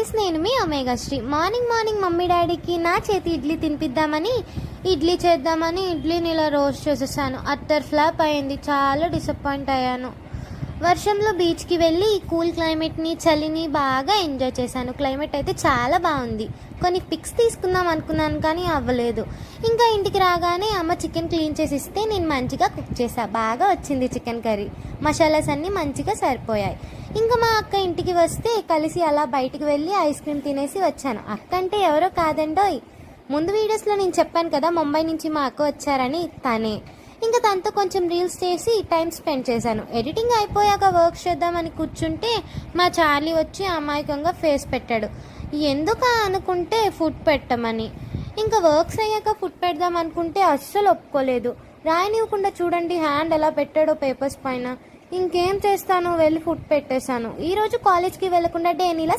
Guys, నేను మీ ఒమేగాశ్రీ. Morning mummy డాడీకి నా చేతి ఇడ్లీ తినిపిద్దామని ఇడ్లీ చేద్దామని ఇడ్లీని ఇలా రోస్ట్ చేసేసాను. అట్టర్ ఫ్లాప్ అయింది. చాలా డిసప్పాయింట్ అయ్యాను. వర్షంలో బీచ్కి వెళ్ళి కూల్ క్లైమేట్ని, చలిని బాగా ఎంజాయ్ చేశాను. క్లైమేట్ అయితే చాలా బాగుంది. కొన్ని పిక్స్ తీసుకుందాం అనుకున్నాను కానీ అవ్వలేదు. ఇంకా ఇంటికి రాగానే అమ్మ చికెన్ క్లీన్ చేసి ఇస్తే నేను మంచిగా కుక్ చేసా. బాగా వచ్చింది చికెన్ కర్రీ. మసాలాస్ అన్నీ మంచిగా సరిపోయాయి. ఇంకా మా అక్క ఇంటికి వస్తే కలిసి అలా బయటికి వెళ్ళి ఐస్ క్రీమ్ తినేసి వచ్చాను. అక్క అంటే ఎవరో కాదండోయ్, ముందు వీడియోస్లో నేను చెప్పాను కదా ముంబై నుంచి మా అక్క వచ్చారని, తనే. ఇంకా తనతో కొంచెం రీల్స్ చేసి టైం స్పెండ్ చేశాను. ఎడిటింగ్ అయిపోయాక వర్క్ చేద్దామని కూర్చుంటే మా చార్లీ వచ్చి అమాయకంగా ఫేస్ పెట్టాడు. ఎందుకు అనుకుంటే ఫుడ్ పెట్టమని. ఇంకా వర్క్స్ అయ్యాక ఫుడ్ పెడదాం అనుకుంటే అస్సలు ఒప్పుకోలేదు. రాయనివ్వకుండా చూడండి హ్యాండ్ ఎలా పెట్టాడో పేపర్స్ పైన. ఇంకేం చేస్తాను, వెళ్ళి ఫుడ్ పెట్టేశాను. ఈరోజు కాలేజ్కి వెళ్లకుండా డేని ఇలా